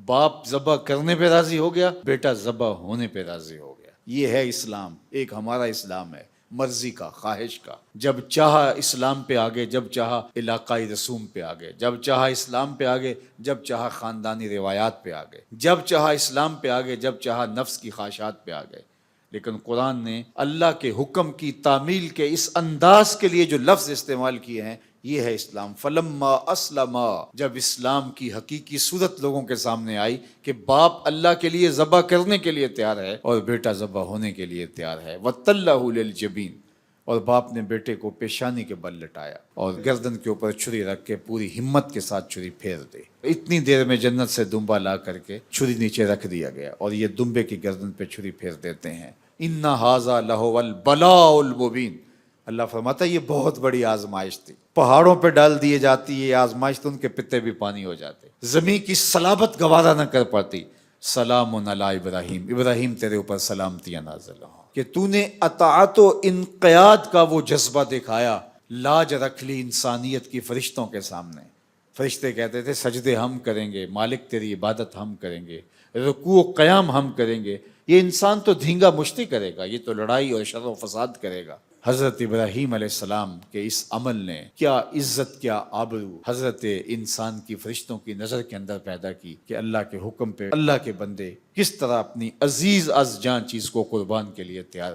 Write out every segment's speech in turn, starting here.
باپ ذبح کرنے پہ راضی ہو گیا، بیٹا ذبح ہونے پہ راضی ہو گیا۔ یہ ہے اسلام، ایک ہمارا اسلام ہے، مرضی کا، خواہش کا۔ جب چاہا اسلام پہ آگے، جب چاہا علاقائی رسوم پہ آگے، جب چاہا اسلام پہ آگے، جب چاہا خاندانی روایات پہ آگے، جب چاہا اسلام پہ آگے، جب چاہا نفس کی خواہشات پہ آگے۔ لیکن قرآن نے اللہ کے حکم کی تعمیل کے اس انداز کے لیے جو لفظ استعمال کیے ہیں، یہ ہے اسلام۔ فلما اسلما، جب اسلام کی حقیقی صورت لوگوں کے سامنے آئی کہ باپ اللہ کے لیے ذبح کرنے کے لیے تیار ہے اور بیٹا ذبح ہونے کے لیے تیار ہے، وَتَلَّهُ لِلْجَبِينِ، اور باپ نے بیٹے کو پیشانی کے بل لٹایا اور گردن کے اوپر چھری رکھ کے پوری ہمت کے ساتھ چھری پھیر دی۔ اتنی دیر میں جنت سے دمبا لا کر کے چھری نیچے رکھ دیا گیا اور یہ دمبے کی گردن پہ چھری پھیر دیتے ہیں۔ اِنَّ هَذَا لَهُوَ الْبَلَاءُ الْمُبِينُ، اللہ فرماتا ہے یہ بہت بڑی آزمائش تھی۔ پہاڑوں پہ ڈال دیے جاتی یہ آزمائش تو ان کے پتے بھی پانی ہو جاتے، زمین کی صلابت گوارا نہ کر پاتی۔ سلام علی ابراہیم، ابراہیم تیرے اوپر سلامتیاں نازل ہوں کہ تو نے اطاعت و انقیاد کا وہ جذبہ دکھایا۔ لاج رکھ لی انسانیت کی فرشتوں کے سامنے۔ فرشتے کہتے تھے سجدے ہم کریں گے، مالک تیری عبادت ہم کریں گے، رکوع و قیام ہم کریں گے۔ یہ انسان تو دھینگا مشتی کرے گا، یہ تو لڑائی اور شر و فساد کرے گا۔ حضرت ابراہیم علیہ السلام کے اس عمل نے کیا عزت، کیا آبرو حضرت انسان کی فرشتوں کی نظر کے اندر پیدا کی کہ اللہ کے حکم پہ اللہ کے بندے کس طرح اپنی عزیز از جان چیز کو قربان کے لیے تیار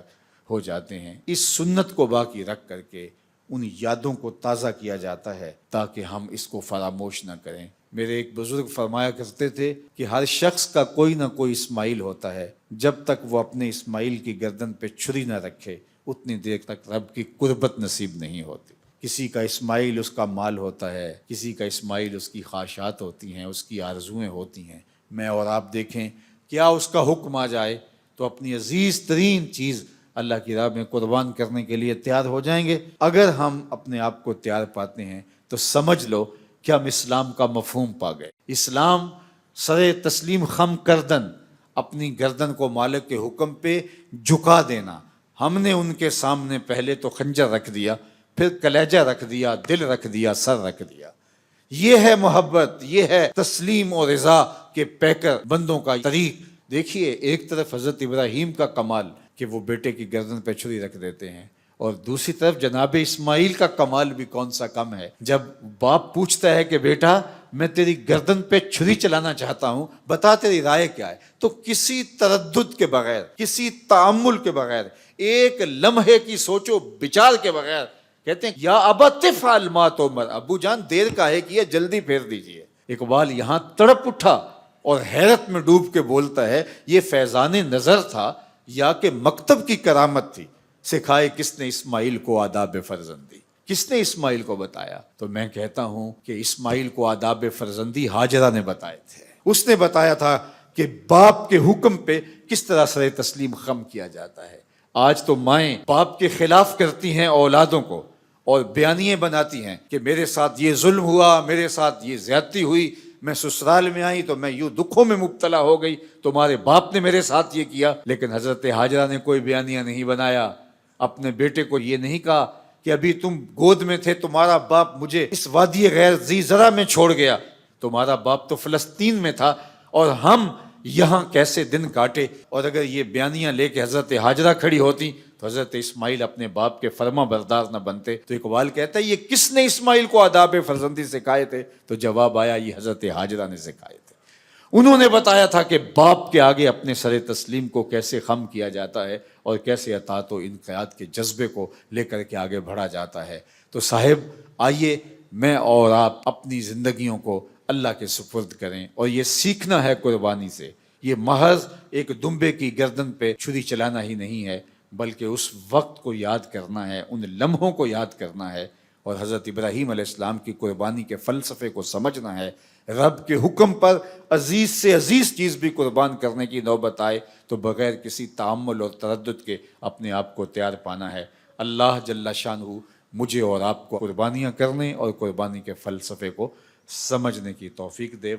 ہو جاتے ہیں۔ اس سنت کو باقی رکھ کر کے ان یادوں کو تازہ کیا جاتا ہے تاکہ ہم اس کو فراموش نہ کریں۔ میرے ایک بزرگ فرمایا کرتے تھے کہ ہر شخص کا کوئی نہ کوئی اسماعیل ہوتا ہے، جب تک وہ اپنے اسماعیل کی گردن پہ چھری نہ رکھے اتنی دیر تک رب کی قربت نصیب نہیں ہوتی۔ کسی کا اسماعیل اس کا مال ہوتا ہے، کسی کا اسماعیل اس کی خواہشات ہوتی ہیں، اس کی آرزویں ہوتی ہیں۔ میں اور آپ دیکھیں کیا اس کا حکم آ جائے تو اپنی عزیز ترین چیز اللہ کی راہ میں قربان کرنے کے لیے تیار ہو جائیں گے۔ اگر ہم اپنے آپ کو تیار پاتے ہیں تو سمجھ لو کہ ہم اسلام کا مفہوم پا گئے۔ اسلام سر تسلیم خم کردن، اپنی گردن کو مالک کے حکم پہ جھکا دینا۔ ہم نے ان کے سامنے پہلے تو خنجر رکھ دیا، پھر کلیجہ رکھ دیا، دل رکھ دیا، سر رکھ دیا۔ یہ ہے محبت، یہ ہے تسلیم و رضا کے پیکر بندوں کا طریق۔ دیکھیے ایک طرف حضرت ابراہیم کا کمال کہ وہ بیٹے کی گردن پہ چھری رکھ دیتے ہیں، اور دوسری طرف جناب اسماعیل کا کمال بھی کون سا کم ہے۔ جب باپ پوچھتا ہے کہ بیٹا میں تیری گردن پہ چھری چلانا چاہتا ہوں، بتا تیری رائے کیا ہے، تو کسی تردد کے بغیر، کسی تأمل کے بغیر، ایک لمحے کی سوچ و بچار کے بغیر کہتے ہیں یا ابت افعل ما تؤمر، ابو جان دیر کاہے کی ہے، جلدی پھیر دیجئے۔ اقبال یہاں تڑپ اٹھا اور حیرت میں ڈوب کے بولتا ہے یہ فیضان نظر تھا یا کہ مکتب کی کرامت تھی؟ سکھائے کس نے اسماعیل کو آداب فرزندی، کس نے اسماعیل کو بتایا؟ تو میں کہتا ہوں کہ اسماعیل کو آداب فرزندی ہاجرہ نے بتائے تھے۔ اس نے بتایا تھا کہ باپ کے حکم پہ کس طرح سر تسلیم خم کیا جاتا ہے۔ آج تو مائیں باپ کے خلاف کرتی ہیں اولادوں کو اور بیانیے بناتی ہیں کہ میرے ساتھ یہ ظلم ہوا، میرے ساتھ یہ زیادتی ہوئی، میں سسرال میں آئی تو میں یوں دکھوں میں مبتلا ہو گئی، تمہارے باپ نے میرے ساتھ یہ کیا۔ لیکن حضرت ہاجرہ نے کوئی بیانیہ نہیں بنایا، اپنے بیٹے کو یہ نہیں کہا کہ ابھی تم گود میں تھے تمہارا باپ مجھے اس وادی غیر ذی زرع میں چھوڑ گیا، تمہارا باپ تو فلسطین میں تھا اور ہم یہاں کیسے دن کاٹے۔ اور اگر یہ بیانیاں لے کے حضرت ہاجرہ کھڑی ہوتی تو حضرت اسماعیل اپنے باپ کے فرما بردار نہ بنتے۔ تو اقبال کہتا ہے یہ کس نے اسماعیل کو آداب فرزندی سکھائے تھے؟ تو جواب آیا یہ حضرت ہاجرہ نے سکھائے تھے۔ انہوں نے بتایا تھا کہ باپ کے آگے اپنے سر تسلیم کو کیسے خم کیا جاتا ہے اور کیسے اطاعت و انقیاد کے جذبے کو لے کر کے آگے بڑھا جاتا ہے۔ تو صاحب آئیے میں اور آپ اپنی زندگیوں کو اللہ کے سپرد کریں، اور یہ سیکھنا ہے قربانی سے۔ یہ محض ایک دمبے کی گردن پہ چھری چلانا ہی نہیں ہے، بلکہ اس وقت کو یاد کرنا ہے، ان لمحوں کو یاد کرنا ہے، اور حضرت ابراہیم علیہ السلام کی قربانی کے فلسفے کو سمجھنا ہے۔ رب کے حکم پر عزیز سے عزیز چیز بھی قربان کرنے کی نوبت آئے تو بغیر کسی تأمل اور تردد کے اپنے آپ کو تیار پانا ہے۔ اللہ جل شانہ مجھے اور آپ کو قربانیاں کرنے اور قربانی کے فلسفے کو سمجھنے کی توفیق دے۔